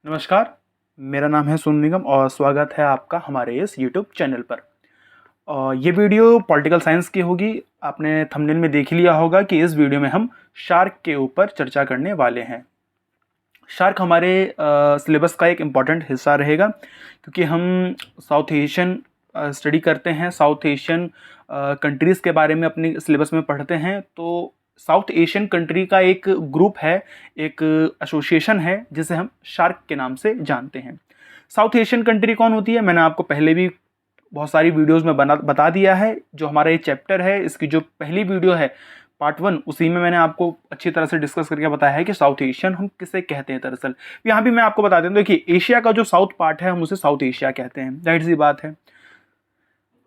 नमस्कार, मेरा नाम है सोनू निगम और स्वागत है आपका हमारे इस यूट्यूब चैनल पर। ये वीडियो पॉलिटिकल साइंस की होगी। आपने थंबनेल में देख लिया होगा कि इस वीडियो में हम शार्क के ऊपर चर्चा करने वाले हैं। शार्क हमारे सिलेबस का एक इम्पॉर्टेंट हिस्सा रहेगा क्योंकि हम साउथ एशियन स्टडी करते हैं, साउथ एशियन कंट्रीज़ के बारे में अपनी सिलेबस में पढ़ते हैं। तो साउथ एशियन कंट्री का एक ग्रुप है, एक एसोसिएशन है जिसे हम शार्क के नाम से जानते हैं। साउथ एशियन कंट्री कौन होती है, मैंने आपको पहले भी बहुत सारी वीडियोस में बता दिया है। जो हमारा ये चैप्टर है, इसकी जो पहली वीडियो है पार्ट 1, उसी में मैंने आपको अच्छी तरह से डिस्कस करके बताया है कि साउथ एशियन हम किसे कहते हैं। दरअसल यहाँ भी मैं आपको बता देता हूँ कि एशिया का जो साउथ पार्ट है हम उसे साउथ एशिया कहते हैं, जाहिर सी बात है।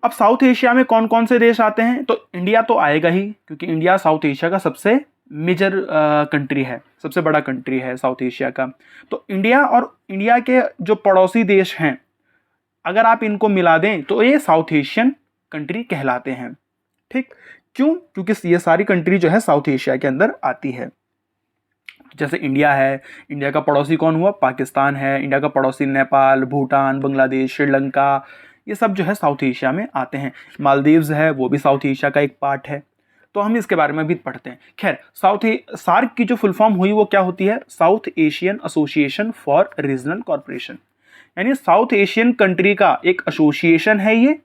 अब साउथ एशिया में कौन कौन से देश आते हैं, तो इंडिया तो आएगा ही क्योंकि इंडिया साउथ एशिया का सबसे मेजर कंट्री है, सबसे बड़ा कंट्री है साउथ एशिया का। तो इंडिया और इंडिया के जो पड़ोसी देश हैं, अगर आप इनको मिला दें तो ये साउथ एशियन कंट्री कहलाते हैं। ठीक, क्यों? क्योंकि ये सारी कंट्री जो है साउथ एशिया के अंदर आती है। जैसे इंडिया है, इंडिया का पड़ोसी कौन हुआ? पाकिस्तान है। इंडिया का पड़ोसी नेपाल, भूटान, बांग्लादेश, श्रीलंका, ये सब जो है साउथ एशिया में आते हैं। मालदीव्स है, वो भी साउथ एशिया का एक पार्ट है। तो हम इसके बारे में भी पढ़ते हैं। खैर, सार्क की जो फुल फॉर्म हुई वो क्या होती है? South Asian association for regional corporation, यानी साउथ एशियन कंट्री का एक एसोसिएशन है। ये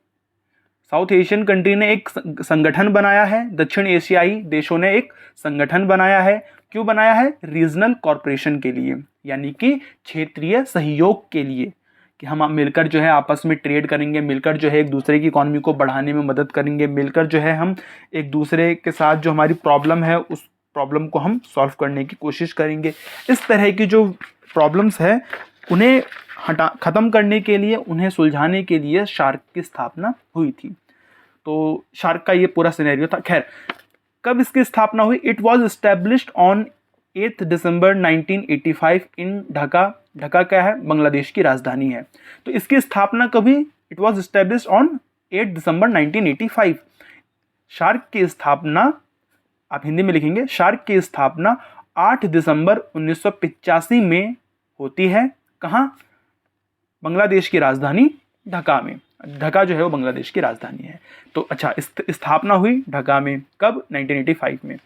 साउथ एशियन कंट्री ने एक संगठन बनाया है, दक्षिण एशियाई देशों ने एक संगठन बनाया है। क्यों बनाया है? रीजनल कॉर्पोरेशन के लिए, यानी कि क्षेत्रीय सहयोग के लिए, कि हम मिलकर जो है आपस में ट्रेड करेंगे, मिलकर जो है एक दूसरे की इकोनॉमी को बढ़ाने में मदद करेंगे, मिलकर जो है हम एक दूसरे के साथ जो हमारी प्रॉब्लम है उस प्रॉब्लम को हम सॉल्व करने की कोशिश करेंगे। इस तरह की जो प्रॉब्लम्स है उन्हें ख़त्म करने के लिए, उन्हें सुलझाने के लिए शार्क की स्थापना हुई थी। तो शार्क का ये पूरा सिनेरियो था। खैर, कब इसकी स्थापना हुई? इट वॉज एस्टेब्लिश्ड ऑन 8 दिसंबर 1985 इन ढाका। ढाका क्या है? बांग्लादेश की राजधानी है। तो इसकी स्थापना कभी? It was established on 8 December 1985। Shark की स्थापना, आप हिंदी में लिखेंगे, शार्क की स्थापना 8 दिसंबर 1985 में होती है। कहाँ? बांग्लादेश की राजधानी ढाका में। ढाका जो है वो बांग्लादेश की राजधानी है। तो अच्छा, स्थापना हुई ढाका में कब? 1985 में।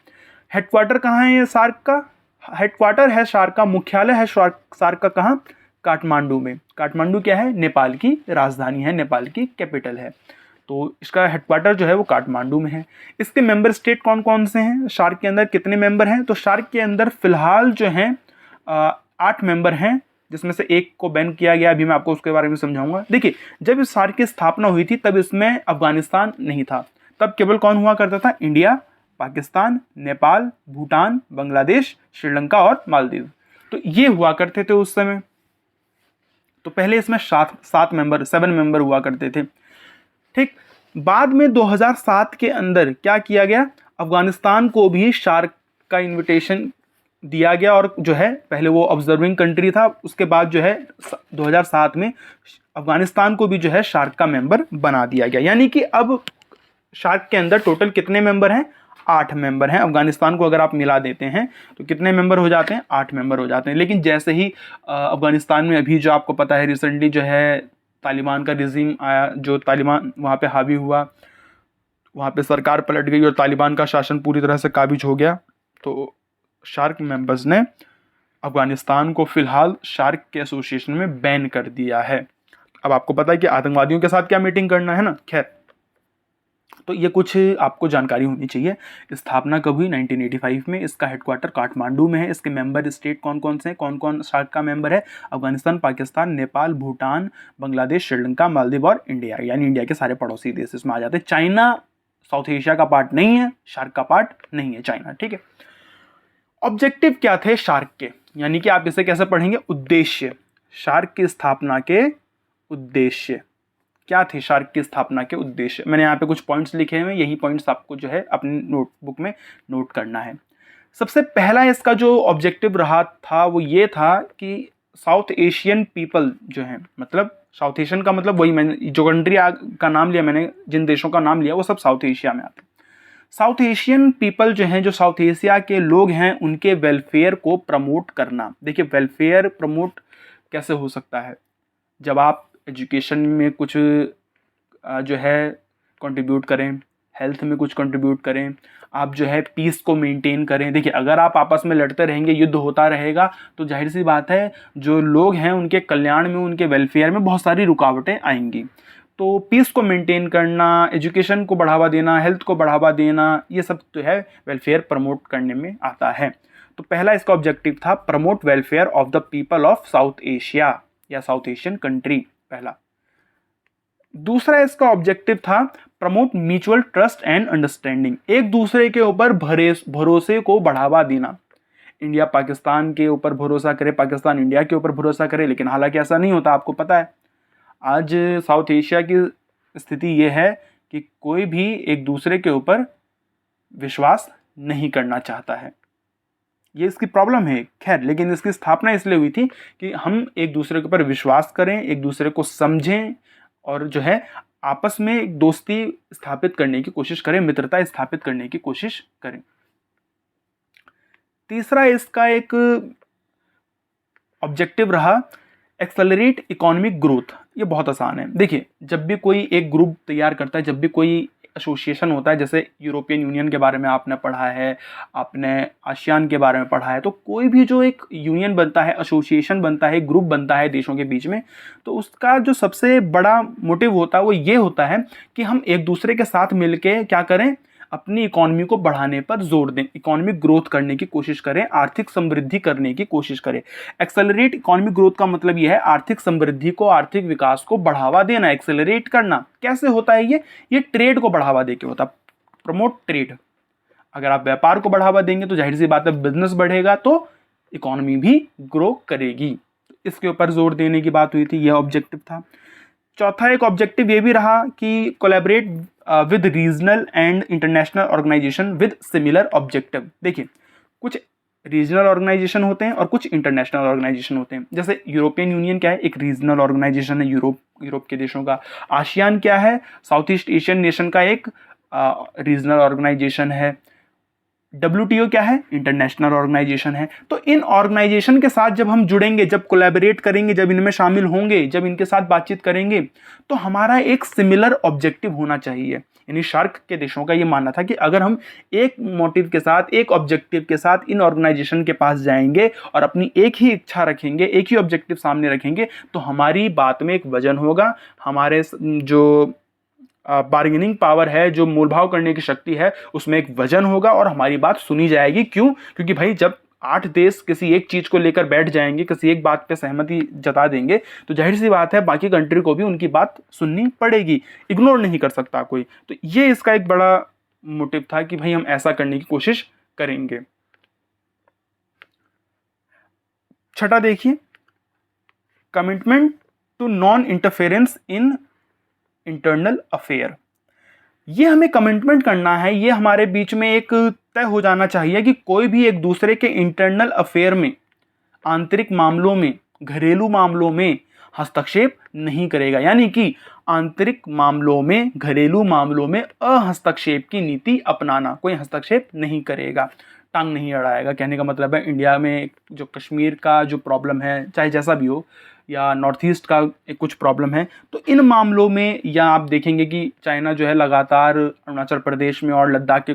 हेडक्वार्टर कहाँ है ये शार्क का? हेडक्वार्टर है शार्क का, मुख्यालय है शार्क का कहाँ? काठमांडू में। काठमांडू क्या है? नेपाल की राजधानी है, नेपाल की कैपिटल है। तो इसका हेडक्वार्टर जो है वो काठमांडू में है। इसके मेंबर स्टेट कौन कौन से हैं? शार्क के अंदर कितने मेंबर हैं? तो शार्क के अंदर फिलहाल जो हैं 8 मेंबर हैं, जिसमें से एक को बैन किया गया। अभी मैं आपको उसके बारे में समझाऊंगा। देखिए, जब इस शार्क की स्थापना हुई थी तब इसमें अफगानिस्तान नहीं था। तब केवल कौन हुआ करता था? इंडिया, पाकिस्तान, नेपाल, भूटान, बांग्लादेश, श्रीलंका और मालदीव। तो ये हुआ करते थे उस समय। तो पहले इसमें 7 मेंबर हुआ करते थे। ठीक, बाद में 2007 के अंदर क्या किया गया? अफगानिस्तान को भी शार्क का इन्विटेशन दिया गया और जो है पहले वो ऑब्जर्विंग कंट्री था, उसके बाद जो है 2007 में अफगानिस्तान को भी जो है शार्क का मेंबर बना दिया गया। यानी कि अब शार्क के अंदर टोटल कितने मेंबर हैं? 8 मेंबर हैं। अफगानिस्तान को अगर आप मिला देते हैं तो कितने मेंबर हो जाते हैं? 8 मेंबर हो जाते हैं। लेकिन जैसे ही अफगानिस्तान में अभी जो आपको पता है रिसेंटली जो है तालिबान का रिजीम आया, जो तालिबान वहाँ पे हावी हुआ, वहाँ पे सरकार पलट गई और तालिबान का शासन पूरी तरह से काबिज हो गया। तो शार्क मेंबर्स ने अफगानिस्तान को फिलहाल शार्क के एसोसिएशन में बैन कर दिया है। अब आपको पता है कि आतंकवादियों के साथ क्या मीटिंग करना है ना। खैर, तो ये कुछ आपको जानकारी होनी चाहिए। स्थापना कब हुई? 1985 में। इसका हेडक्वार्टर काठमांडू में है। इसके मेंबर स्टेट कौन कौन से हैं? कौन कौन शार्क का मेंबर है? अफगानिस्तान, पाकिस्तान, नेपाल, भूटान, बांग्लादेश, श्रीलंका, मालदीव और इंडिया, यानी इंडिया के सारे पड़ोसी देश इसमें आ जाते हैं। चाइना साउथ एशिया का पार्ट नहीं है, शार्क का पार्ट नहीं है चाइना। ठीक है, ऑब्जेक्टिव क्या थे शार्क के, यानी कि आप इसे कैसे पढ़ेंगे? उद्देश्य। शार्क की स्थापना के उद्देश्य क्या थे? शार्क की स्थापना के उद्देश्य मैंने यहाँ पे कुछ पॉइंट्स लिखे हैं, यही पॉइंट्स आपको जो है अपनी नोटबुक में नोट करना है। सबसे पहला इसका जो ऑब्जेक्टिव रहा था वो ये था कि साउथ एशियन पीपल जो है, मतलब साउथ एशियन का मतलब वही, मैंने जो कंट्री का नाम लिया, मैंने जिन देशों का नाम लिया वो सब साउथ एशिया में आते हैं। साउथ एशियन पीपल जो हैं, जो साउथ एशिया के लोग हैं, उनके वेलफेयर को प्रमोट करना। देखिए, वेलफेयर प्रमोट कैसे हो सकता है? जब आप एजुकेशन में कुछ जो है कंट्रीब्यूट करें, हेल्थ में कुछ कंट्रीब्यूट करें, आप जो है पीस को मेंटेन करें। देखिए, अगर आप आपस में लड़ते रहेंगे, युद्ध होता रहेगा, तो जाहिर सी बात है जो लोग हैं उनके कल्याण में, उनके वेलफेयर में बहुत सारी रुकावटें आएंगी। तो पीस को मेंटेन करना, एजुकेशन को बढ़ावा देना, हेल्थ को बढ़ावा देना, ये सब जो है वेलफेयर प्रमोट करने में आता है। तो पहला इसका ऑब्जेक्टिव था promote welfare of the people of south Asia या साउथ एशियन कंट्री, पहला। दूसरा इसका ऑब्जेक्टिव था promote mutual trust and understanding, एक दूसरे के ऊपर भरोसे को बढ़ावा देना। इंडिया पाकिस्तान के ऊपर भरोसा करे, पाकिस्तान इंडिया के ऊपर भरोसा करे, लेकिन हालांकि ऐसा नहीं होता, आपको पता है। आज साउथ एशिया की स्थिति यह है कि कोई भी एक दूसरे के ऊपर विश्वास नहीं करना चाहता है, ये इसकी प्रॉब्लम है। खैर, लेकिन इसकी स्थापना इसलिए हुई थी कि हम एक दूसरे के ऊपर विश्वास करें, एक दूसरे को समझें और जो है आपस में एक दोस्ती स्थापित करने की कोशिश करें, मित्रता स्थापित करने की कोशिश करें। तीसरा इसका एक ऑब्जेक्टिव रहा एक्सेलरेट इकोनॉमिक ग्रोथ। ये बहुत आसान है। देखिए, जब भी कोई एक ग्रुप तैयार करता है, जब भी कोई एसोसिएशन होता है, जैसे यूरोपियन यूनियन के बारे में आपने पढ़ा है, आपने आसियान के बारे में पढ़ा है, तो कोई भी जो एक यूनियन बनता है, एसोसिएशन बनता है, ग्रुप बनता है देशों के बीच में, तो उसका जो सबसे बड़ा मोटिव होता है वो ये होता है कि हम एक दूसरे के साथ मिलके क्या करें, अपनी इकोनॉमी को बढ़ाने पर जोर दें, इकोनॉमिक ग्रोथ करने की कोशिश करें, आर्थिक समृद्धि करने की कोशिश करें। एक्सेलरेट इकोनॉमिक ग्रोथ का मतलब यह है आर्थिक समृद्धि को, आर्थिक विकास को बढ़ावा देना, एक्सेलरेट करना। कैसे होता है ये ट्रेड को बढ़ावा देके होता है, प्रमोट ट्रेड। अगर आप व्यापार को बढ़ावा देंगे तो जाहिर सी बात है बिजनेस बढ़ेगा, तो इकोनॉमी भी ग्रो करेगी। इसके ऊपर जोर देने की बात हुई थी, यह ऑब्जेक्टिव था। चौथा एक ऑब्जेक्टिव ये भी रहा कि collaborate with regional and international organization with similar objective. देखिए, कुछ रीजनल ऑर्गेनाइजेशन होते हैं और कुछ इंटरनेशनल ऑर्गेनाइजेशन होते हैं। जैसे यूरोपियन यूनियन क्या है, एक रीजनल ऑर्गेनाइजेशन है यूरोप के देशों का। आसियान क्या है, साउथ ईस्ट एशियन नेशन का एक रीजनल ऑर्गेनाइजेशन है। WTO क्या है, इंटरनेशनल ऑर्गेनाइजेशन है। तो इन ऑर्गेनाइजेशन के साथ जब हम जुड़ेंगे, जब कोलैबोरेट करेंगे, जब इनमें शामिल होंगे, जब इनके साथ बातचीत करेंगे, तो हमारा एक सिमिलर ऑब्जेक्टिव होना चाहिए। यानी शार्क के देशों का ये मानना था कि अगर हम एक मोटिव के साथ, एक ऑब्जेक्टिव के साथ इन ऑर्गेनाइजेशन के पास जाएंगे और अपनी एक ही इच्छा रखेंगे, एक ही ऑब्जेक्टिव सामने रखेंगे, तो हमारी बात में एक वजन होगा, हमारे जो बार्गेनिंग पावर है, जो मोलभाव करने की शक्ति है, उसमें एक वजन होगा और हमारी बात सुनी जाएगी। क्यों? क्योंकि भाई जब 8 देश किसी एक चीज को लेकर बैठ जाएंगे, किसी एक बात पे सहमति जता देंगे, तो जाहिर सी बात है बाकी कंट्री को भी उनकी बात सुननी पड़ेगी, इग्नोर नहीं कर सकता कोई। तो ये इसका एक बड़ा मोटिव था कि भाई हम ऐसा करने की कोशिश करेंगे। छठा देखिए, commitment to non interference in internal affair. ये हमें कमिटमेंट करना है, ये हमारे बीच में एक तय हो जाना चाहिए कि कोई भी एक दूसरे के इंटरनल अफेयर में, आंतरिक मामलों में, घरेलू मामलों में हस्तक्षेप नहीं करेगा। यानी कि आंतरिक मामलों में, घरेलू मामलों में अहस्तक्षेप की नीति अपनाना, कोई हस्तक्षेप नहीं करेगा, टांग नहीं अड़ाएगा। कहने का मतलब है इंडिया में जो कश्मीर का जो प्रॉब्लम है, चाहे जैसा भी हो, या नॉर्थ ईस्ट का एक कुछ प्रॉब्लम है, तो इन मामलों में, या आप देखेंगे कि चाइना जो है लगातार अरुणाचल प्रदेश में और लद्दाख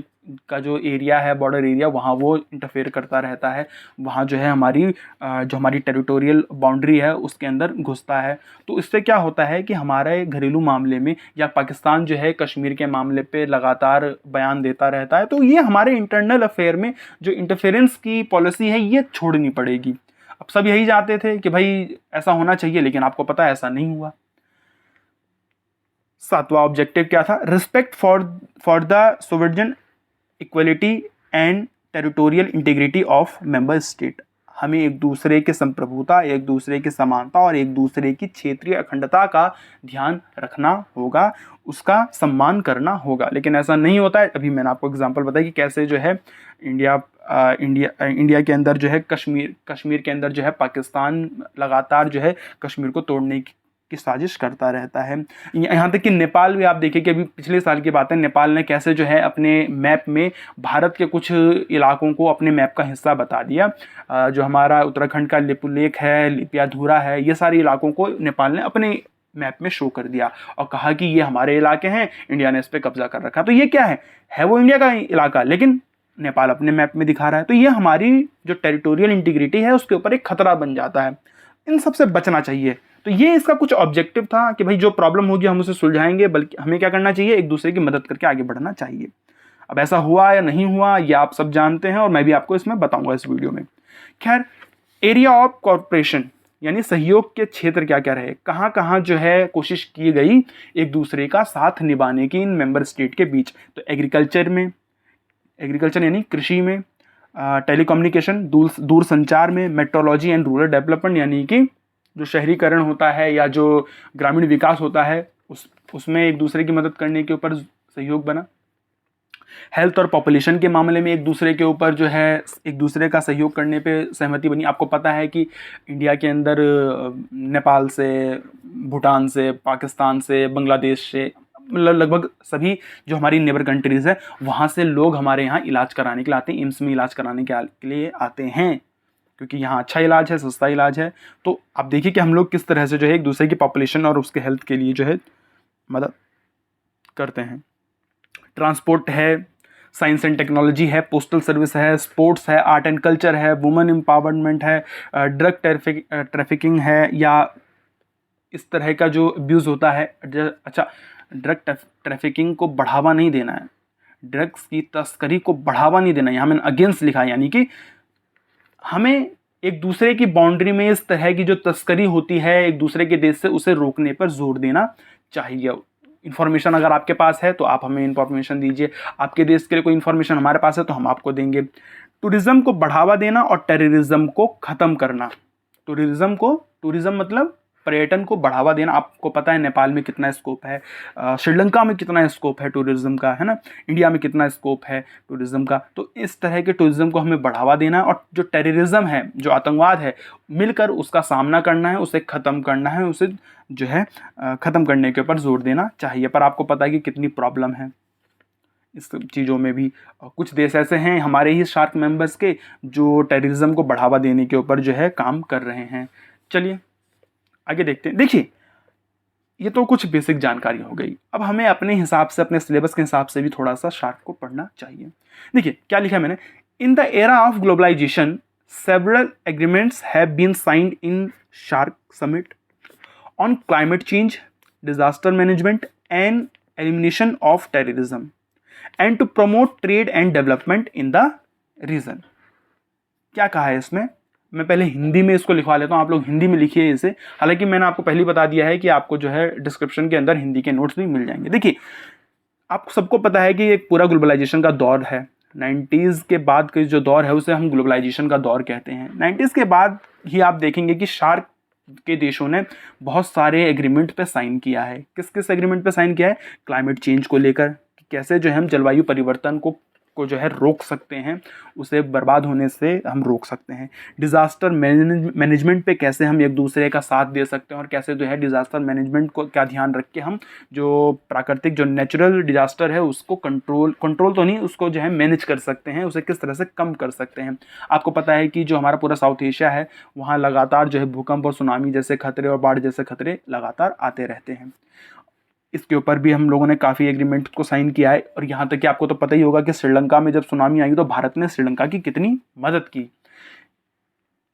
का जो एरिया है, बॉर्डर एरिया, वहाँ वो इंटरफेयर करता रहता है, वहाँ जो है हमारी टेरिटोरियल बाउंड्री है उसके अंदर घुसता है। तो इससे क्या होता है कि हमारे घरेलू मामले में, या पाकिस्तान जो है कश्मीर के मामले पे लगातार बयान देता रहता है, तो ये हमारे इंटरनल अफेयर में जो इंटरफेरेंस की पॉलिसी है ये छोड़नी पड़ेगी। अब सब यही चाहते थे कि भाई ऐसा होना चाहिए, लेकिन आपको पता है ऐसा नहीं हुआ। सातवां ऑब्जेक्टिव क्या था, respect for the sovereign equality and territorial integrity of member state. हमें एक दूसरे के संप्रभुता, एक दूसरे की समानता और एक दूसरे की क्षेत्रीय अखंडता का ध्यान रखना होगा, उसका सम्मान करना होगा। लेकिन ऐसा नहीं होता है। अभी मैंने आपको एग्जांपल बताया कि कैसे जो है इंडिया के अंदर जो है कश्मीर के अंदर जो है पाकिस्तान लगातार जो है कश्मीर को तोड़ने की साजिश करता रहता है। यहाँ तक कि नेपाल भी आप देखिए कि अभी पिछले साल की बात है, नेपाल ने कैसे जो है अपने मैप में भारत के कुछ इलाकों को अपने मैप का हिस्सा बता दिया। जो हमारा उत्तराखंड का लिपुलेख है, लिपियाधुरा है, ये सारे इलाकों को नेपाल ने अपने मैप में शो कर दिया और कहा कि ये हमारे इलाके हैं, इंडिया ने इस पर कब्जा कर रखा। तो ये क्या है वो इंडिया का इलाका, लेकिन नेपाल अपने मैप में दिखा रहा है। तो ये हमारी जो टेरिटोरियल इंटीग्रिटी है उसके ऊपर एक खतरा बन जाता है। इन सबसे बचना चाहिए। तो ये इसका कुछ ऑब्जेक्टिव था कि भाई जो प्रॉब्लम होगी हम उसे सुलझाएंगे, बल्कि हमें क्या करना चाहिए, एक दूसरे की मदद करके आगे बढ़ना चाहिए। अब ऐसा हुआ या नहीं हुआ ये आप सब जानते हैं और मैं भी आपको इसमें बताऊंगा इस वीडियो में। खैर, एरिया ऑफ कॉर्पोरेशन यानी सहयोग के क्षेत्र क्या क्या रहे, कहाँ कहाँ जो है कोशिश की गई एक दूसरे का साथ निभाने की इन मेंबर स्टेट के बीच। तो एग्रीकल्चर यानी कृषि में, टेलीकम्युनिकेशन दूर संचार में, मेट्रोलॉजी एंड रूरल डेवलपमेंट यानी कि जो शहरीकरण होता है या जो ग्रामीण विकास होता है उसमें एक दूसरे की मदद करने के ऊपर सहयोग बना। हेल्थ और पॉपुलेशन के मामले में एक दूसरे के ऊपर जो है एक दूसरे का सहयोग करने पे सहमति बनी। आपको पता है कि इंडिया के अंदर नेपाल से, भूटान से, पाकिस्तान से, बांग्लादेश से, लगभग सभी जो हमारी नेबर कंट्रीज़ है वहाँ से लोग हमारे यहाँ इलाज कराने के लिए आते हैं, एम्स में इलाज कराने के लिए आते हैं, क्योंकि यहाँ अच्छा इलाज है, सस्ता इलाज है। तो आप देखिए कि हम लोग किस तरह से जो है एक दूसरे की पॉपुलेशन और उसके हेल्थ के लिए जो है मदद करते हैं। ट्रांसपोर्ट है, साइंस एंड टेक्नोलॉजी है, पोस्टल सर्विस है, स्पोर्ट्स है, आर्ट एंड कल्चर है, वुमेन एम्पावरमेंट है, ड्रग ट्रैफिकिंग है, या इस तरह का जो अब्यूज़ होता है। अच्छा, ड्रग ट्रैफिकिंग को बढ़ावा नहीं देना है, ड्रग्स की तस्करी को बढ़ावा नहीं देना। यहाँ मैंने अगेंस्ट लिखा है, यानी कि हमें एक दूसरे की बाउंड्री में इस तरह की जो तस्करी होती है एक दूसरे के देश से, उसे रोकने पर जोर देना चाहिए। इन्फॉर्मेशन अगर आपके पास है तो आप हमें इन्फॉर्मेशन दीजिए, आपके देश के लिए कोई इन्फॉर्मेशन हमारे पास है तो हम आपको देंगे। टूरिज्म को बढ़ावा देना और टेररिज्म को ख़त्म करना। टूरिज्म मतलब पर्यटन को बढ़ावा देना। आपको पता है नेपाल में कितना स्कोप है, श्रीलंका में कितना स्कोप है टूरिज्म का, है ना, इंडिया में कितना स्कोप है टूरिज्म का। तो इस तरह के टूरिज्म को हमें बढ़ावा देना और जो टेररिज्म है, जो आतंकवाद है, मिलकर उसका सामना करना है, उसे ख़त्म करना है, उसे जो है ख़त्म करने के ऊपर जोर देना चाहिए। पर आपको पता है कि कितनी प्रॉब्लम है इस चीज़ों में भी। कुछ देश ऐसे हैं हमारे ही शार्क मेंबर्स के जो टेररिज्म को बढ़ावा देने के ऊपर जो है काम कर रहे हैं। चलिए आगे देखते हैं। देखिए, ये तो कुछ बेसिक जानकारी हो गई। अब हमें अपने हिसाब से, अपने सिलेबस के हिसाब से भी थोड़ा सा शार्क को पढ़ना चाहिए। देखिए क्या लिखा है मैंने, in the era of globalization several agreements have been signed in SAARC summit on climate change, disaster management and elimination of terrorism and to promote trade and development in the region. क्या कहा है इसमें, मैं पहले हिंदी में इसको लिखवा लेता हूँ, आप लोग हिंदी में लिखिए इसे। हालांकि मैंने आपको पहले बता दिया है कि आपको जो है डिस्क्रिप्शन के अंदर हिंदी के नोट्स भी मिल जाएंगे। देखिए, आप सबको पता है कि एक पूरा ग्लोबलाइजेशन का दौर है। 90s के बाद का जो दौर है उसे हम ग्लोबलाइजेशन का दौर कहते हैं। 90s के बाद ही आप देखेंगे कि शार्क के देशों ने बहुत सारे एग्रीमेंट पे साइन किया है। किस किस एग्रीमेंट पे साइन किया है? क्लाइमेट चेंज को लेकर, कैसे जो है हम जलवायु परिवर्तन को जो है रोक सकते हैं, उसे बर्बाद होने से हम रोक सकते हैं। डिज़ास्टर मैनेजमेंट पे कैसे हम एक दूसरे का साथ दे सकते हैं और कैसे जो है डिज़ास्टर मैनेजमेंट को क्या ध्यान रख के हम जो प्राकृतिक जो नेचुरल डिज़ास्टर है उसको कंट्रोल तो नहीं, उसको जो है मैनेज कर सकते हैं, उसे किस तरह से कम कर सकते हैं। आपको पता है कि जो हमारा पूरा साउथ एशिया है वहाँ लगातार जो है भूकंप और सुनामी जैसे खतरे और बाढ़ जैसे खतरे लगातार आते रहते हैं। इसके ऊपर भी हम लोगों ने काफ़ी एग्रीमेंट को साइन किया है। और यहाँ तक कि आपको तो पता ही होगा कि श्रीलंका में जब सुनामी आई तो भारत ने श्रीलंका की कितनी मदद की।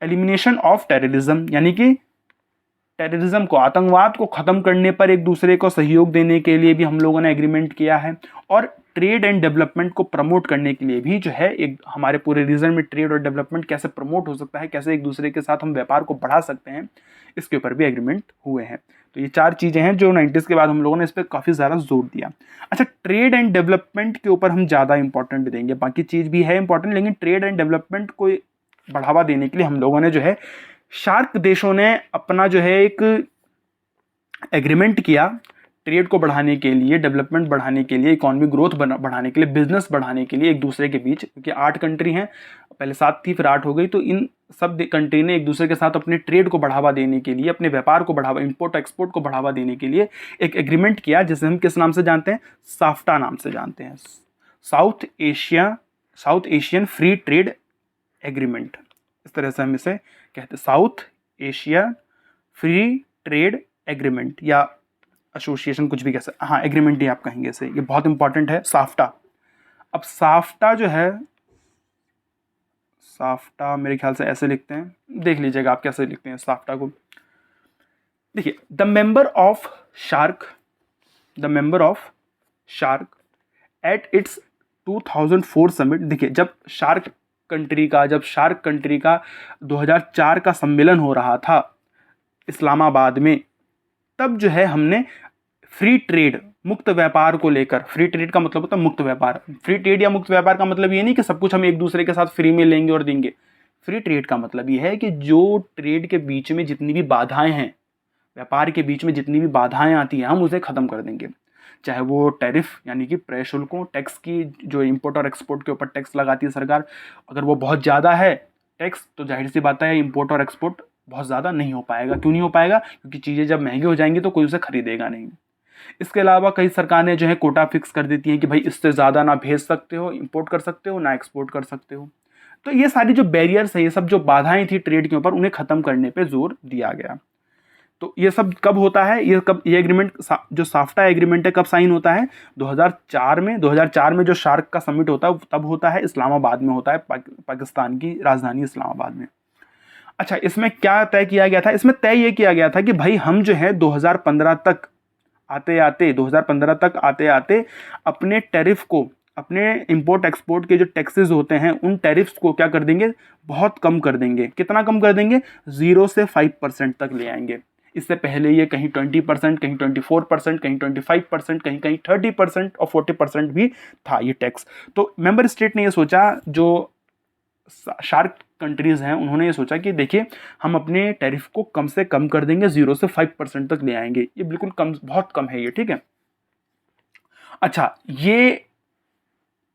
एलिमिनेशन ऑफ टेररिज्म, यानी कि टेररिज्म को, आतंकवाद को ख़त्म करने पर एक दूसरे को सहयोग देने के लिए भी हम लोगों ने एग्रीमेंट किया है। और ट्रेड एंड डेवलपमेंट को प्रमोट करने के लिए भी जो है एक हमारे पूरे रीजन में ट्रेड और डेवलपमेंट कैसे प्रमोट हो सकता है, कैसे एक दूसरे के साथ हम व्यापार को बढ़ा सकते हैं, इसके ऊपर भी एग्रीमेंट हुए हैं। तो ये 4 चीज़ें हैं जो 90s के बाद हम लोगों ने इस पर काफ़ी ज़्यादा जोर दिया। अच्छा, ट्रेड एंड डेवलपमेंट के ऊपर हम ज़्यादा इंपॉर्टेंट देंगे, बाकी चीज़ भी है इंपॉर्टेंट, लेकिन ट्रेड एंड डेवलपमेंट को बढ़ावा देने के लिए हम लोगों ने जो है शार्क देशों ने अपना जो है एक एग्रीमेंट किया ट्रेड को बढ़ाने के लिए, डेवलपमेंट बढ़ाने के लिए, इकोनॉमिक ग्रोथ बढ़ाने के लिए, बिजनेस बढ़ाने के लिए एक दूसरे के बीच, क्योंकि 8 कंट्री हैं, पहले 7 थी फिर 8 हो गई, तो इन सब कंट्री ने एक दूसरे के साथ अपने ट्रेड को बढ़ावा देने के लिए, अपने व्यापार को बढ़ावा, इंपोर्ट एक्सपोर्ट को बढ़ावा देने के लिए एक एग्रीमेंट किया, जिसे हम किस नाम से जानते हैं? साफ्टा नाम से जानते हैं। South Asian free trade agreement, इस तरह से हम इसे कहते हैं, south Asia free trade agreement या एसोसिएशन, कुछ भी कह सकते, हाँ एग्रीमेंट ही आप कहेंगे इसे, ये बहुत इंपॉर्टेंट है साफ्टा। अब साफ्टा जो है, साफ्टा मेरे ख्याल से ऐसे लिखते हैं, देख लीजिएगा आप कैसे लिखते हैं साफ्टा को। देखिए, the member of shark at its 2004 summit. देखिए, जब शार्क कंट्री का 2004 का सम्मेलन हो रहा था इस्लामाबाद में, तब जो है हमने फ्री ट्रेड, मुक्त व्यापार को लेकर, फ्री ट्रेड का मतलब होता है मुक्त व्यापार, फ्री ट्रेड या मुक्त व्यापार का मतलब ये नहीं कि सब कुछ हम एक दूसरे के साथ फ्री में लेंगे और देंगे। फ्री ट्रेड का मतलब ये है कि जो ट्रेड के बीच में जितनी भी बाधाएं हैं, व्यापार के बीच में जितनी भी बाधाएं आती हैं, हम उसे खत्म कर देंगे। चाहे वो टैरिफ यानी कि क्रय शुल्कों, टैक्स की, जो इंपोर्ट और एक्सपोर्ट के ऊपर टैक्स लगाती है सरकार, अगर वो बहुत ज़्यादा है टैक्स, तो जाहिर सी बात है इंपोर्ट और एक्सपोर्ट बहुत ज़्यादा नहीं हो पाएगा। क्यों नहीं हो पाएगा? क्योंकि चीज़ें जब महंगी हो जाएंगी तो कोई उसे खरीदेगा नहीं। इसके अलावा कई सरकारें जो है कोटा फिक्स कर देती हैं कि भाई इससे ज़्यादा ना भेज सकते हो, इंपोर्ट कर सकते हो, ना एक्सपोर्ट कर सकते हो। तो ये सारी जो बैरियर्स है, ये सब जो बाधाएं थी ट्रेड के ऊपर, उन्हें ख़त्म करने पे जोर दिया गया। तो ये सब कब होता है? ये एग्रीमेंट, जो साफ्टा एग्रीमेंट है, कब साइन होता है? 2004 में। 2004 में जो शार्क का समिट होता है तब होता है, इस्लामाबाद में होता है, पाकिस्तान की राजधानी इस्लामाबाद में। अच्छा, इसमें क्या तय किया गया था? इसमें तय ये किया गया था कि भाई हम जो है 2015 तक आते आते अपने टैरिफ को, अपने इंपोर्ट एक्सपोर्ट के जो टैक्सेस होते हैं, उन टैरिफ्स को क्या कर देंगे? बहुत कम कर देंगे। कितना कम कर देंगे? 0 से 5% तक ले आएंगे। इससे पहले ये कहीं 20%, कहीं 24%, कहीं 25%, कहीं 30% और 40% भी था ये टैक्स। तो मेंबर स्टेट ने ये सोचा, जो शार्क कंट्रीज हैं, उन्होंने ये सोचा कि देखिए, हम अपने टैरिफ को कम से कम कर देंगे, 0 से 5% तक ले आएंगे। ये बिल्कुल कम, बहुत कम है ये, ठीक है। अच्छा, ये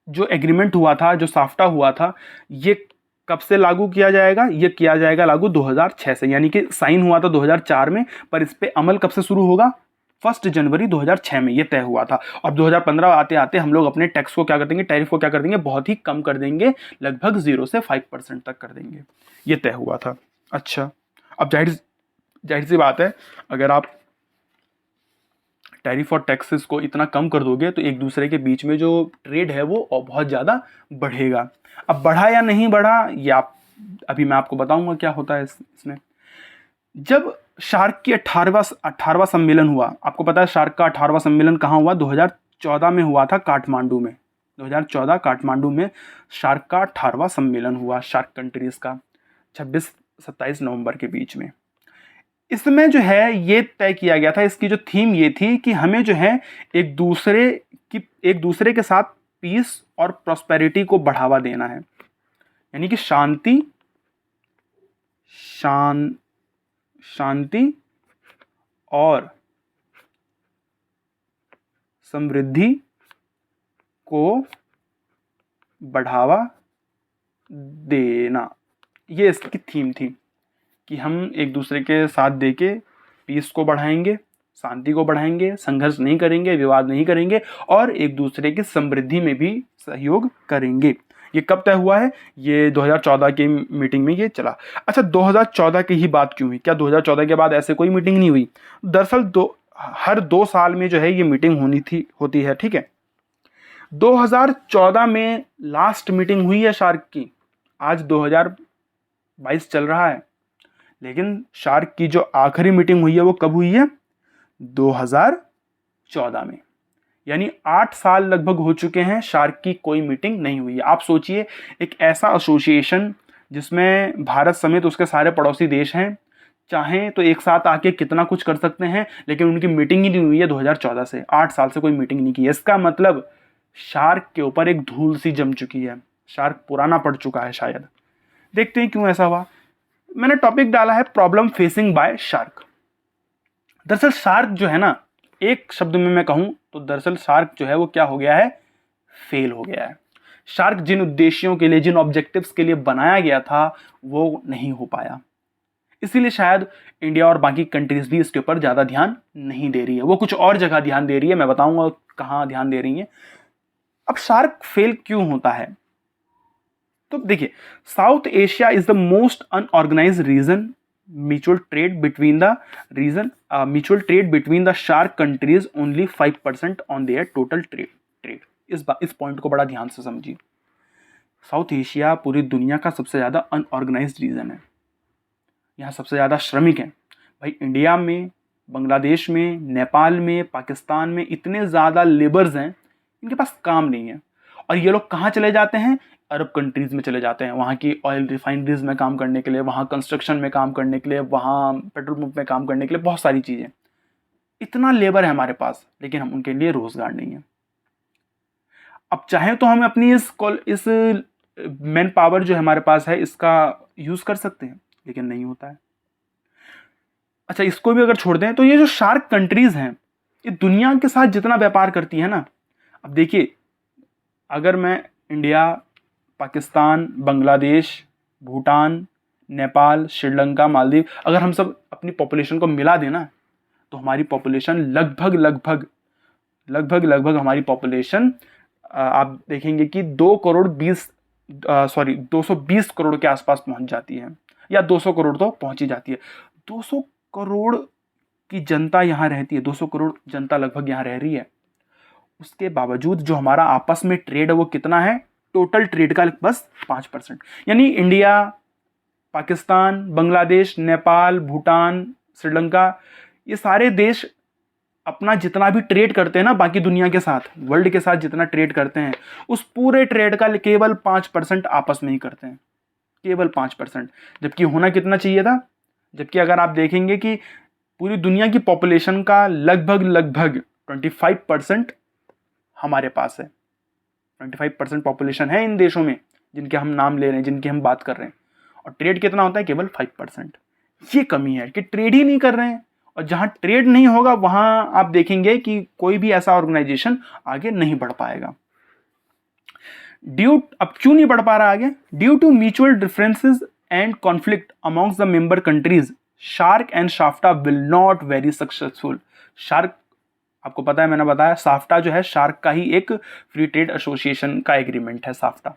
जो एग्रीमेंट हुआ था, जो साफ्टा हुआ था, ये कब से लागू किया जाएगा? ये किया जाएगा लागू 2006 से, यानी कि साइन हुआ था 2004 में, पर इस पे अमल कब से शुरू होगा? 1 जनवरी 2006 में ये तय हुआ था। और 2015 आते आते हम लोग अपने टैक्स को क्या कर देंगे? टैरिफ को क्या कर देंगे? बहुत ही कम कर देंगे, लगभग 0 से 5% तक कर देंगे। ये तय हुआ था। अच्छा, अब जाहिर सी बात है, अगर आप टैरिफ और टैक्सेस को इतना कम कर दोगे तो एक दूसरे के बीच में जो ट्रेड है वो बहुत ज़्यादा बढ़ेगा। अब बढ़ा या नहीं बढ़ा, ये अभी मैं आपको बताऊंगा क्या होता है इसमें। जब शार्क की 18वां सम्मेलन हुआ, आपको पता है शार्क का 18वां सम्मेलन कहाँ हुआ? 2014 में हुआ था, काठमांडू में। 2014 काठमांडू में शार्क का 18वां सम्मेलन हुआ, शार्क कंट्रीज का, 26-27 नवंबर के बीच में। इसमें जो है ये तय किया गया था, इसकी जो थीम ये थी कि हमें जो है एक दूसरे के साथ पीस और प्रॉस्पेरिटी को बढ़ावा देना है, यानी कि शांति और समृद्धि को बढ़ावा देना। ये इसकी थीम थी कि हम एक दूसरे के साथ देके पीस को बढ़ाएंगे, शांति को बढ़ाएंगे, संघर्ष नहीं करेंगे, विवाद नहीं करेंगे और एक दूसरे की समृद्धि में भी सहयोग करेंगे। ये कब तय हुआ है? ये 2014 की मीटिंग में ये चला। अच्छा, 2014 की ही बात क्यों हुई? क्या 2014 के बाद ऐसे कोई मीटिंग नहीं हुई? दरअसल हर 2 साल में जो है ये मीटिंग होती है, ठीक है। 2014 में लास्ट मीटिंग हुई है शार्क की। आज 2022 चल रहा है, लेकिन शार्क की जो आखिरी मीटिंग हुई है वो कब हुई है? 2014 में। यानी 8 साल लगभग हो चुके हैं, शार्क की कोई मीटिंग नहीं हुई है। आप सोचिए, एक ऐसा एसोसिएशन जिसमें भारत समेत उसके सारे पड़ोसी देश हैं, चाहें तो एक साथ आके कितना कुछ कर सकते हैं, लेकिन उनकी मीटिंग ही नहीं हुई है 2014 से। 8 साल से कोई मीटिंग नहीं की है। इसका मतलब शार्क के ऊपर एक धूल सी जम चुकी है, शार्क पुराना पड़ चुका है शायद। देखते हैं क्यों ऐसा हुआ। मैंने टॉपिक डाला है प्रॉब्लम फेसिंग बाय शार्क। दरअसल शार्क जो है ना, एक शब्द में मैं कहूँ तो दरअसल शार्क जो है वो क्या हो गया है, फेल हो गया है। शार्क जिन उद्देश्यों के लिए, जिन ऑब्जेक्टिव्स के लिए बनाया गया था वो नहीं हो पाया। इसीलिए शायद इंडिया और बाकी कंट्रीज भी इसके ऊपर ज़्यादा ध्यान नहीं दे रही है, वो कुछ और जगह ध्यान दे रही है, मैं बताऊंगा कहाँ ध्यान दे रही है। अब शार्क फेल क्यों होता है? तो देखिए, South Asia is the most unorganized region. Mutual trade between the SAARC countries only 5% on their total trade. इस पॉइंट को बड़ा ध्यान से समझिए। साउथ एशिया पूरी दुनिया का सबसे ज्यादा अनऑर्गेनाइज्ड रीजन है, यहाँ सबसे ज्यादा श्रमिक हैं। भाई इंडिया में, बांग्लादेश में, नेपाल में, पाकिस्तान में इतने ज्यादा लेबर्स हैं, इनके पास काम नहीं है। और ये लोग कहाँ चले जाते हैं? अरब कंट्रीज में चले जाते हैं, वहाँ की ऑयल रिफाइनरीज में काम करने के लिए, वहाँ कंस्ट्रक्शन में काम करने के लिए, वहाँ पेट्रोल पंप में काम करने के लिए, बहुत सारी चीज़ें। इतना लेबर है हमारे पास, लेकिन हम उनके लिए रोजगार नहीं है। अब चाहे तो हम अपनी इस मैन पावर जो हमारे पास है इसका यूज कर सकते हैं, लेकिन नहीं होता है। अच्छा, इसको भी अगर छोड़ दें तो ये जो शार्क कंट्रीज हैं, ये दुनिया के साथ जितना व्यापार करती है ना, अब देखिए, अगर मैं इंडिया, पाकिस्तान, बांग्लादेश, भूटान, नेपाल, श्रीलंका, मालदीव, अगर हम सब अपनी पॉपुलेशन को मिला दें ना, तो हमारी पॉपुलेशन लगभग हमारी पॉपुलेशन आप देखेंगे कि 220 करोड़ के आसपास पहुंच जाती है, या 200 करोड़ तो पहुंच ही जाती है। 200 करोड़ की जनता यहाँ रहती है, 200 करोड़ जनता लगभग यहाँ रह रही है। उसके बावजूद जो हमारा आपस में ट्रेड है वो कितना है? टोटल ट्रेड का बस 5%। यानी इंडिया, पाकिस्तान, बांग्लादेश, नेपाल, भूटान, श्रीलंका, ये सारे देश अपना जितना भी ट्रेड करते हैं ना बाकी दुनिया के साथ, वर्ल्ड के साथ जितना ट्रेड करते हैं, उस पूरे ट्रेड का केवल 5% आपस में ही करते हैं, केवल 5%। जबकि होना कितना चाहिए था? जबकि अगर आप देखेंगे कि पूरी दुनिया की पॉपुलेशन का लगभग 25% हमारे पास है। 25% पॉपुलेशन है इन देशों में जिनके हम नाम ले रहे हैं, जिनकी हम बात कर रहे हैं, और ट्रेड कितना होता है? केवल 5%। ये कमी है कि ट्रेड ही नहीं कर रहे हैं, और जहां ट्रेड नहीं होगा वहां आप देखेंगे कि कोई भी ऐसा ऑर्गेनाइजेशन आगे नहीं बढ़ पाएगा। अब क्यों नहीं बढ़ पा रहा आगे? Due to mutual differences and conflict amongst the member countries, SAARC and SAFTA will not very successful. SAARC, आपको पता है, मैंने बताया, साफ्टा जो है शार्क का ही एक फ्री ट्रेड एसोसिएशन का एग्रीमेंट है, साफ्टा।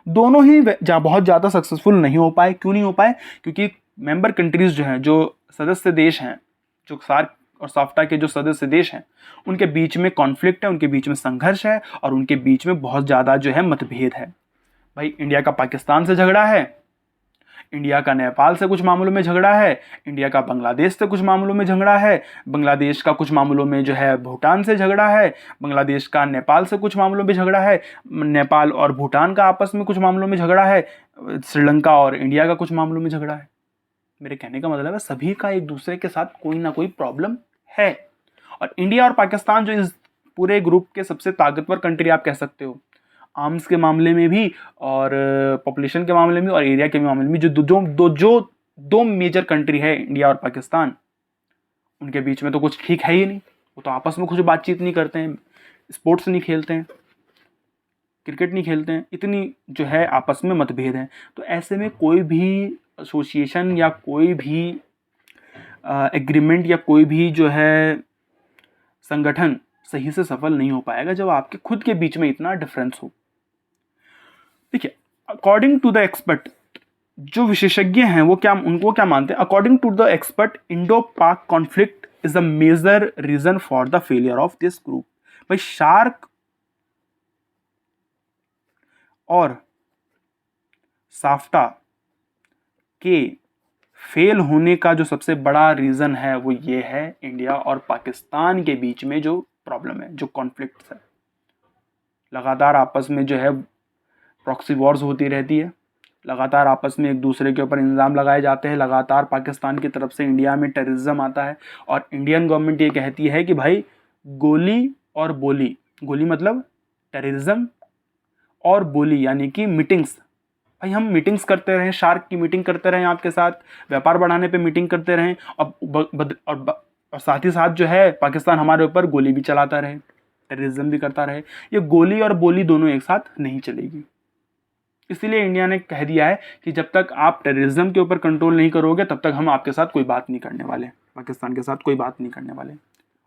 दोनों ही बहुत ज़्यादा सक्सेसफुल नहीं हो पाए। क्यों नहीं हो पाए? क्योंकि मेंबर कंट्रीज जो हैं, जो सदस्य देश हैं, जो सार्क और साफ्टा के जो सदस्य देश हैं, उनके बीच में कॉन्फ्लिक्ट है, उनके बीच में संघर्ष है, और उनके बीच में बहुत ज़्यादा जो है मतभेद है। भाई इंडिया का पाकिस्तान से झगड़ा है, इंडिया का नेपाल से कुछ मामलों में झगड़ा है, इंडिया का बांग्लादेश से कुछ मामलों में झगड़ा है, बांग्लादेश का कुछ मामलों में जो है भूटान से झगड़ा है, बांग्लादेश का नेपाल से कुछ मामलों में झगड़ा है, नेपाल और भूटान का आपस में कुछ मामलों में झगड़ा है, श्रीलंका और इंडिया का कुछ मामलों में झगड़ा है। मेरे कहने का मतलब है सभी का एक दूसरे के साथ कोई ना कोई प्रॉब्लम है। और इंडिया और पाकिस्तान जो इस पूरे ग्रुप के सबसे ताकतवर कंट्री आप कह सकते हो, आर्म्स के मामले में भी और पॉपुलेशन के मामले में और एरिया के मामले में, जो दो मेजर कंट्री है इंडिया और पाकिस्तान, उनके बीच में तो कुछ ठीक है ही नहीं। वो तो आपस में कुछ बातचीत नहीं करते हैं, स्पोर्ट्स नहीं खेलते हैं, क्रिकेट नहीं खेलते हैं, इतनी जो है आपस में मतभेद हैं। तो ऐसे में कोई भी एसोसिएशन या कोई भी एग्रीमेंट या कोई भी जो है संगठन सही से सफल नहीं हो पाएगा जब आपके खुद के बीच में इतना डिफरेंस हो। देखिए, अकॉर्डिंग टू द एक्सपर्ट, जो विशेषज्ञ हैं वो उनको क्या मानते हैं? According to the expert, Indo Pak conflict is a major reason for the failure of this group. भाई शार्क और साफ्टा के फेल होने का जो सबसे बड़ा रीजन है वो ये है इंडिया और पाकिस्तान के बीच में जो प्रॉब्लम है, जो कॉन्फ्लिक्ट है। लगातार आपस में जो है प्रॉक्सी वॉर्स होती रहती है, लगातार आपस में एक दूसरे के ऊपर इल्ज़ाम लगाए जाते हैं, लगातार पाकिस्तान की तरफ से इंडिया में टेररिज्म आता है, और इंडियन गवर्नमेंट ये कहती है कि भाई गोली और बोली, गोली मतलब टेररिज्म और बोली यानी कि मीटिंग्स, भाई हम मीटिंग्स करते रहें, शार्क की मीटिंग करते रहें, आपके साथ व्यापार बढ़ाने पे मीटिंग करते रहें, और और साथ ही साथ जो है पाकिस्तान हमारे ऊपर गोली भी चलाता रहे, टेररिज्म भी करता रहे। ये गोली और बोली दोनों एक साथ नहीं चलेगी। इसीलिए इंडिया ने कह दिया है कि जब तक आप टेररिज्म के ऊपर कंट्रोल नहीं करोगे तब तक हम आपके साथ कोई बात नहीं करने वाले, पाकिस्तान के साथ कोई बात नहीं करने वाले।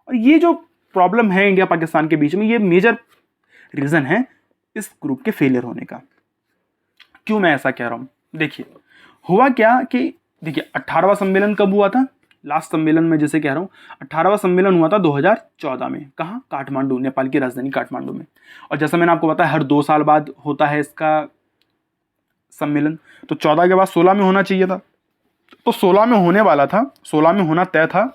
और ये जो प्रॉब्लम है इंडिया पाकिस्तान के बीच में, ये मेजर रीज़न है इस ग्रुप के फेलियर होने का। क्यों मैं ऐसा कह रहा हूँ? देखिए हुआ क्या कि देखिए 18वां सम्मेलन कब हुआ था? लास्ट सम्मेलन में जैसे कह रहा हूँ, 18वां सम्मेलन हुआ था 2014 में। कहाँ? काठमांडू, नेपाल की राजधानी काठमांडू में। और जैसा मैंने आपको बताया हर 2 साल बाद होता है इसका सम्मेलन, तो 14 के बाद 16 में होना चाहिए था। तो 16 में होने वाला था, 16 में होना तय था।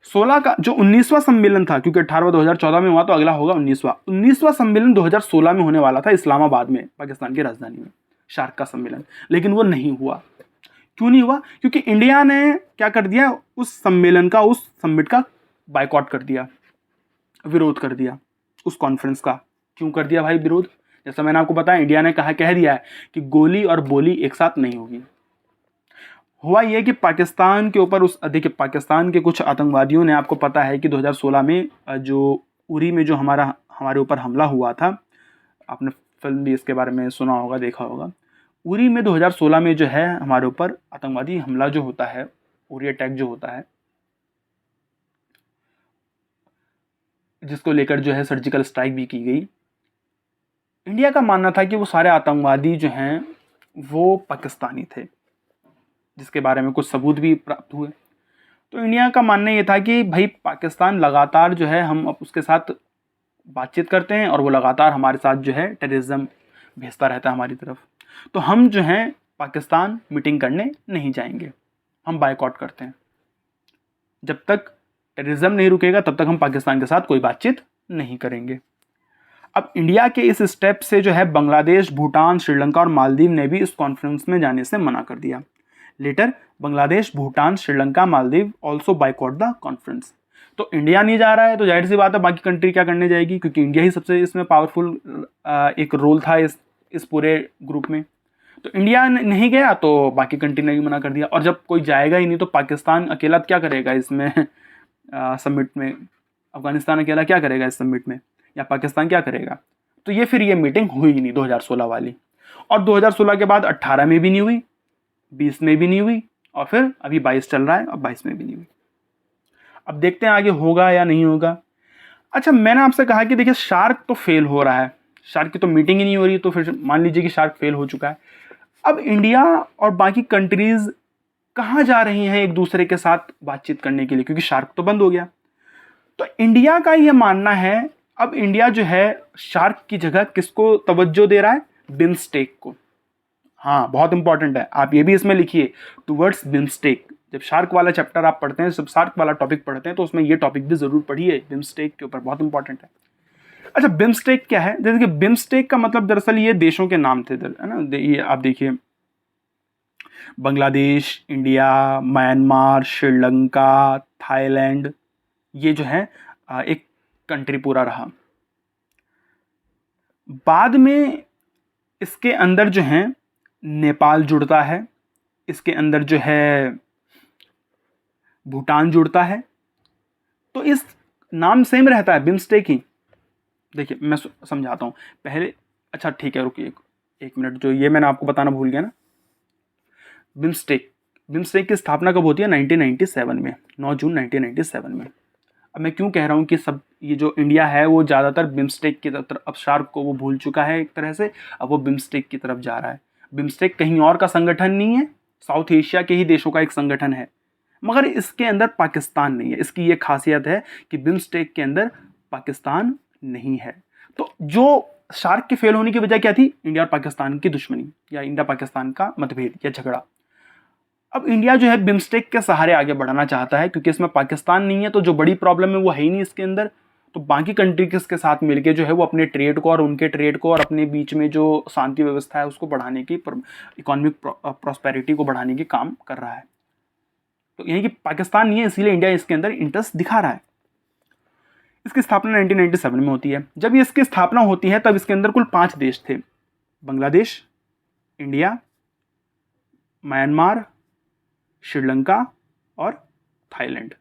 16 का जो 19वां सम्मेलन था, क्योंकि 18वां 2014 में हुआ तो अगला होगा 19वां सम्मेलन 2016 में होने वाला था इस्लामाबाद में, पाकिस्तान की राजधानी में, शार्क का सम्मेलन। लेकिन वो नहीं हुआ। क्यों नहीं हुआ? क्योंकि इंडिया ने क्या कर दिया, उस सम्मेलन का, उस समिट का बायकॉट कर दिया, विरोध कर दिया उस कॉन्फ्रेंस का। क्यों कर दिया भाई विरोध? जैसा मैंने आपको बताया, इंडिया ने कह दिया है कि गोली और बोली एक साथ नहीं होगी। हुआ यह कि पाकिस्तान के ऊपर देखिए पाकिस्तान के कुछ आतंकवादियों ने, आपको पता है कि 2016 में जो उरी में जो हमारे ऊपर हमला हुआ था, आपने फिल्म भी इसके बारे में सुना होगा, देखा होगा। उरी में 2016 में जो है हमारे ऊपर आतंकवादी हमला जो होता है, उरी अटैक जो होता है, जिसको लेकर जो है सर्जिकल स्ट्राइक भी की गई। इंडिया का मानना था कि वो सारे आतंकवादी जो हैं वो पाकिस्तानी थे, जिसके बारे में कुछ सबूत भी प्राप्त हुए। तो इंडिया का मानना ये था कि भाई पाकिस्तान लगातार जो है, हम अब उसके साथ बातचीत करते हैं और वो लगातार हमारे साथ जो है टेररिज्म भेजता रहता है हमारी तरफ, तो हम जो हैं पाकिस्तान मीटिंग करने नहीं जाएंगे, हम बायकॉट करते हैं। जब तक टेररिज्म नहीं रुकेगा तब तक हम पाकिस्तान के साथ कोई बातचीत नहीं करेंगे। अब इंडिया के इस स्टेप से जो है बांग्लादेश, भूटान, श्रीलंका और मालदीव ने भी इस कॉन्फ्रेंस में जाने से मना कर दिया। Later Bangladesh, Bhutan, Sri Lanka, Maldives also boycott the conference. तो इंडिया नहीं जा रहा है तो जाहिर सी बात है बाकी कंट्री क्या करने जाएगी, क्योंकि इंडिया ही सबसे इसमें पावरफुल एक रोल था इस पूरे ग्रुप में। तो इंडिया नहीं गया तो बाकी कंट्री ने भी मना कर दिया। और जब कोई जाएगा ही नहीं तो पाकिस्तान अकेला क्या करेगा इसमें समिट में? अफगानिस्तान अकेला क्या करेगा इस समिट में, या पाकिस्तान क्या करेगा? तो ये मीटिंग हुई ही नहीं 2016 वाली। और 2016 के बाद 18 में भी नहीं हुई, 20 में भी नहीं हुई, और फिर अभी 22 चल रहा है, अब 22 में भी नहीं हुई। अब देखते हैं आगे होगा या नहीं होगा। अच्छा, मैंने आपसे कहा कि देखिए शार्क तो फेल हो रहा है, शार्क की तो मीटिंग ही नहीं हो रही, तो फिर मान लीजिए कि शार्क फेल हो चुका है। अब इंडिया और बाकी कंट्रीज कहाँ जा रही हैं एक दूसरे के साथ बातचीत करने के लिए, क्योंकि शार्क तो बंद हो गया। तो इंडिया का यह मानना है, अब इंडिया जो है शार्क की जगह किसको तवज्जो दे रहा है? बिम्स्टेक को। हाँ, बहुत इंपॉर्टेंट है, आप ये भी इसमें लिखिए, टुवर्ड्स बिम्स्टेक। जब शार्क वाला चैप्टर आप पढ़ते हैं, जब शार्क वाला टॉपिक पढ़ते हैं, तो उसमें ये टॉपिक भी जरूर पढ़िए, बिम्स्टेक के ऊपर, बहुत इंपॉर्टेंट है। अच्छा, बिम्स्टेक क्या है? जैसे कि बिम्स्टेक का मतलब दरअसल ये देशों के नाम थे, है ना। ये आप देखिए, Bangladesh, India, Myanmar, Sri Lanka, Thailand, ये जो है एक कंट्री पूरा रहा। बाद में इसके अंदर जो है नेपाल जुड़ता है, इसके अंदर जो है भूटान जुड़ता है, तो इस नाम सेम रहता है, बिम्स्टेक ही। देखिए मैं समझाता हूँ पहले। अच्छा ठीक है, रुकिए एक मिनट, जो ये मैंने आपको बताना भूल गया ना, बिम्स्टेक की स्थापना कब होती है? 1997 में, 9 जून 1997 में। अब मैं क्यों कह रहा हूँ कि सब ये जो इंडिया है वो ज़्यादातर बिम्स्टेक की तरफ, अब शार्क को वो भूल चुका है एक तरह से, अब वो बिम्स्टेक की तरफ जा रहा है। बिम्स्टेक कहीं और का संगठन नहीं है, साउथ एशिया के ही देशों का एक संगठन है, मगर इसके अंदर पाकिस्तान नहीं है। इसकी ये खासियत है कि बिम्स्टेक के अंदर पाकिस्तान नहीं है। तो जो शार्क के फेल होने की वजह क्या थी? इंडिया और पाकिस्तान की दुश्मनी, या इंडिया पाकिस्तान का मतभेद या झगड़ा। अब इंडिया जो है बिम्स्टेक के सहारे आगे बढ़ना चाहता है, क्योंकि इसमें पाकिस्तान नहीं है, तो जो बड़ी प्रॉब्लम है वो है ही नहीं इसके अंदर। तो बाकी कंट्री के साथ मिलके जो है वो अपने ट्रेड को और उनके ट्रेड को और अपने बीच में जो शांति व्यवस्था है उसको बढ़ाने की, इकोनॉमिक प्रॉस्पेरिटी को बढ़ाने की काम कर रहा है। तो यानी कि पाकिस्तान नहीं है, इसीलिए इंडिया इसके अंदर इंटरेस्ट दिखा रहा है। इसकी स्थापना 1997 में होती है। जब ये इसकी स्थापना होती है तब इसके अंदर कुल 5 देश थे, बांग्लादेश, इंडिया, म्यांमार, श्रीलंका और थाईलैंड।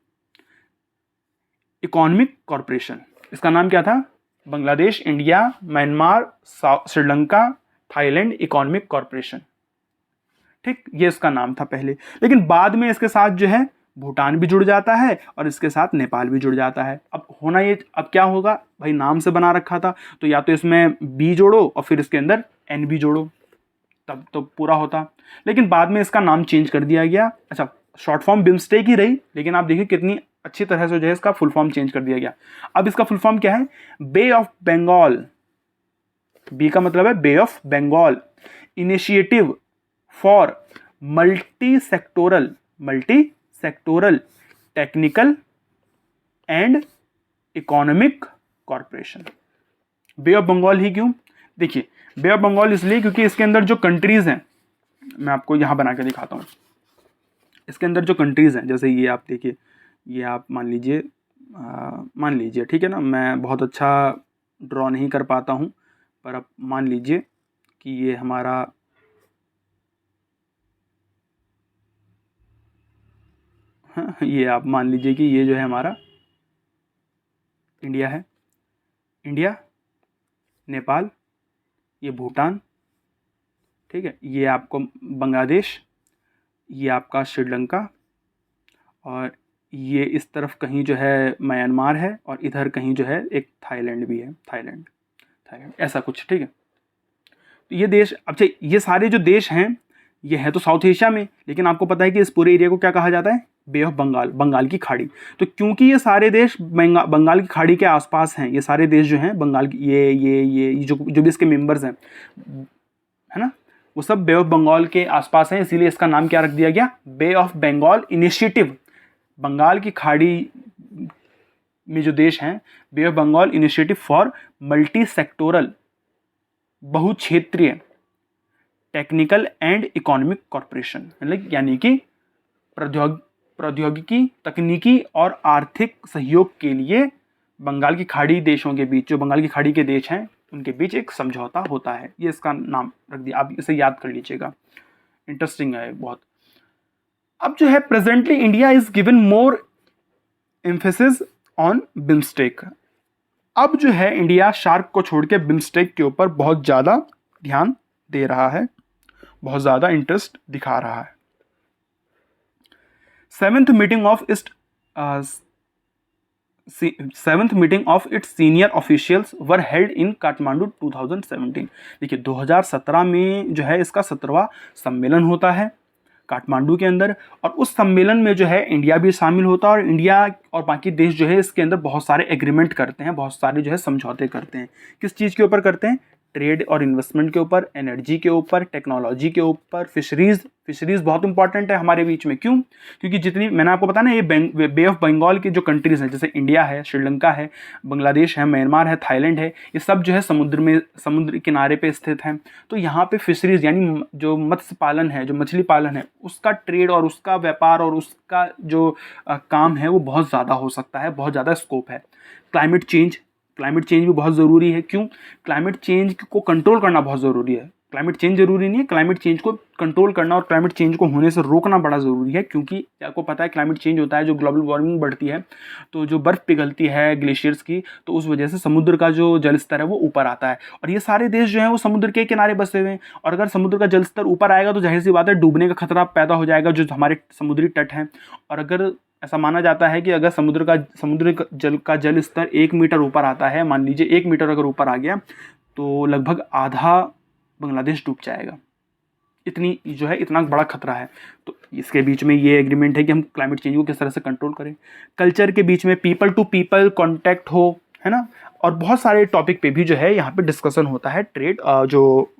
Economic corporation. इसका नाम क्या था? Bangladesh, India, Myanmar, Sri Lanka, Thailand economic corporation. ठीक, ये इसका नाम था पहले, लेकिन बाद में इसके साथ जो है भूटान भी जुड़ जाता है और इसके साथ नेपाल भी जुड़ जाता है। अब होना ये, अब क्या होगा भाई, नाम से बना रखा था तो या तो इसमें बी जोड़ो और फिर इसके अंदर एन भी जोड़ो, तब तो पूरा होता। लेकिन बाद में इसका नाम चेंज कर दिया गया। अच्छा, शॉर्ट फॉर्म बिम्स्टेक ही रही, लेकिन आप देखिए कितनी अच्छी तरह से जो है इसका फुल फॉर्म चेंज कर दिया गया। अब इसका फुल फॉर्म क्या है? Bay of Bengal. बी का मतलब है Bay of Bengal initiative for multi sectoral technical and economic corporation. Bay of Bengal ही क्यों? देखिए, बे ऑफ बंगाल इसलिए क्योंकि इसके अंदर जो कंट्रीज हैं, मैं आपको यहां बना के दिखाता हूं। इसके अंदर जो कंट्रीज हैं, जैसे ये आप देखिए, ये आप मान लीजिए ठीक है ना, मैं बहुत अच्छा ड्रॉ नहीं कर पाता हूं, पर अब मान लीजिए कि ये हमारा ये आप मान लीजिए कि ये जो है हमारा इंडिया है। इंडिया, नेपाल, ये भूटान, ठीक है, ये आपको बांग्लादेश, ये आपका श्रीलंका, और ये इस तरफ कहीं जो है म्यांमार है, और इधर कहीं जो है एक थाईलैंड भी है। थाईलैंड ऐसा कुछ, ठीक है। तो ये देश, अच्छा ये सारे जो देश हैं ये है तो साउथ एशिया में, लेकिन आपको पता है कि इस पूरे एरिया को क्या कहा जाता है? बे ऑफ बंगाल, बंगाल की खाड़ी। तो क्योंकि ये सारे देश बंगाल की खाड़ी के आसपास हैं, ये सारे देश जो हैं बंगाल की, ये जो भी इसके मेंबर्स हैं, है ना, वो सब बे ऑफ बंगाल के आसपास हैं, इसीलिए इसका नाम क्या रख दिया गया? Bay of Bengal initiative. Bengal की खाड़ी में जो देश हैं, Bay of Bengal initiative for multi sectoral, बहुक्षेत्रीय टेक्निकल एंड इकोनॉमिक कॉरपोरेशन, मतलब यानी कि प्रौद्योगिकी, तकनीकी और आर्थिक सहयोग के लिए बंगाल की खाड़ी देशों के बीच, जो बंगाल की खाड़ी के देश हैं उनके बीच एक समझौता होता है। ये इसका नाम रख दिया, आप इसे याद कर लीजिएगा, इंटरेस्टिंग है बहुत। अब जो है presently India is given more emphasis on BIMSTEC. अब जो है इंडिया शार्क को छोड़ के बिम्स्टेक के ऊपर बहुत ज़्यादा ध्यान दे रहा है, बहुत ज़्यादा इंटरेस्ट दिखा रहा है। Seventh meeting of its senior officials were held in Kathmandu 2017। देखिए 2017 में जो है इसका 17वां सम्मेलन होता है काठमांडू के अंदर, और उस सम्मेलन में जो है इंडिया भी शामिल होता है, और इंडिया और बाकी देश जो है इसके अंदर बहुत सारे एग्रीमेंट करते हैं, बहुत सारे जो है समझौते करते हैं। किस चीज़ के ऊपर करते हैं? ट्रेड और इन्वेस्टमेंट के ऊपर, एनर्जी के ऊपर, टेक्नोलॉजी के ऊपर, फिशरीज बहुत इंपॉर्टेंट है हमारे बीच में। क्यों? क्योंकि जितनी मैंने आपको बताया ना, ये बे ऑफ बंगाल की जो कंट्रीज हैं, जैसे इंडिया है, श्रीलंका है, बांग्लादेश है, म्यांमार है, थाईलैंड है, ये सब जो है समुद्र किनारे पे स्थित हैं। तो यहाँ पे फिशरीज यानी जो मत्स्य पालन है, जो मछली पालन है, उसका ट्रेड और उसका व्यापार और उसका जो काम है वो बहुत ज़्यादा हो सकता है, बहुत ज़्यादा स्कोप है। क्लाइमेट चेंज भी बहुत ज़रूरी है। क्यों? क्लाइमेट चेंज को कंट्रोल करना बहुत ज़रूरी है। क्लाइमेट चेंज जरूरी नहीं है, क्लाइमेट चेंज को कंट्रोल करना और क्लाइमेट चेंज को होने से रोकना बड़ा ज़रूरी है। क्योंकि आपको पता है क्लाइमेट चेंज होता है, जो ग्लोबल वार्मिंग बढ़ती है, तो जो बर्फ़ पिघलती है ग्लेशियर्स की, तो उस वजह से समुद्र का जो जल स्तर है वो ऊपर आता है। और ये सारे देश जो हैं वो समुद्र के किनारे बसे हुए हैं, और अगर समुद्र का जल स्तर ऊपर आएगा तो जाहिर सी बात है डूबने का खतरा पैदा हो जाएगा जो हमारे समुद्री तट हैं। और अगर ऐसा माना जाता है कि अगर समुद्र का जल स्तर 1 मीटर ऊपर आता है, मान लीजिए 1 मीटर अगर ऊपर आ गया, तो लगभग आधा बांग्लादेश डूब जाएगा। इतना बड़ा खतरा है। तो इसके बीच में ये एग्रीमेंट है कि हम क्लाइमेट चेंज को किस तरह से कंट्रोल करें। कल्चर के बीच में पीपल टू पीपल कॉन्टैक्ट हो, है ना, और बहुत सारे टॉपिक पे भी जो है यहाँ पे डिस्कशन होता है। ट्रेड जो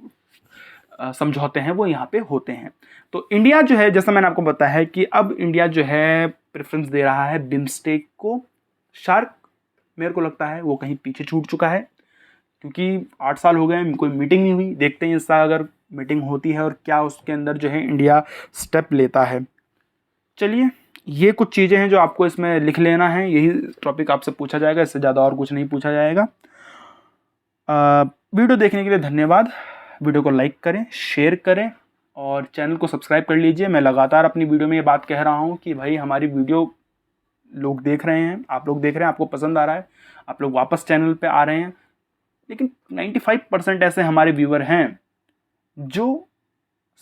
समझौते हैं वो यहाँ पे होते हैं। तो इंडिया जो है, जैसा मैंने आपको बताया है कि अब इंडिया जो है प्रेफरेंस दे रहा है बिम्स्टेक को। शार्क मेरे को लगता है वो कहीं पीछे छूट चुका है, क्योंकि 8 साल हो गए, कोई मीटिंग नहीं हुई। देखते हैं इसका अगर मीटिंग होती है और क्या उसके अंदर जो है इंडिया स्टेप लेता है। चलिए, ये कुछ चीज़ें हैं जो आपको इसमें लिख लेना है। यही टॉपिक आपसे पूछा जाएगा, इससे ज़्यादा और कुछ नहीं पूछा जाएगा। वीडियो देखने के लिए धन्यवाद। वीडियो को लाइक करें, शेयर करें और चैनल को सब्सक्राइब कर लीजिए। मैं लगातार अपनी वीडियो में ये बात कह रहा हूँ कि भाई हमारी वीडियो लोग देख रहे हैं, आप लोग देख रहे हैं, आपको पसंद आ रहा है, आप लोग वापस चैनल पे आ रहे हैं। लेकिन 95% ऐसे हमारे व्यूअर हैं जो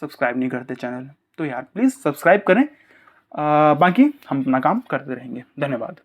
सब्सक्राइब नहीं करते चैनल। तो यार प्लीज़ सब्सक्राइब करें, बाकी हम अपना काम करते रहेंगे। धन्यवाद।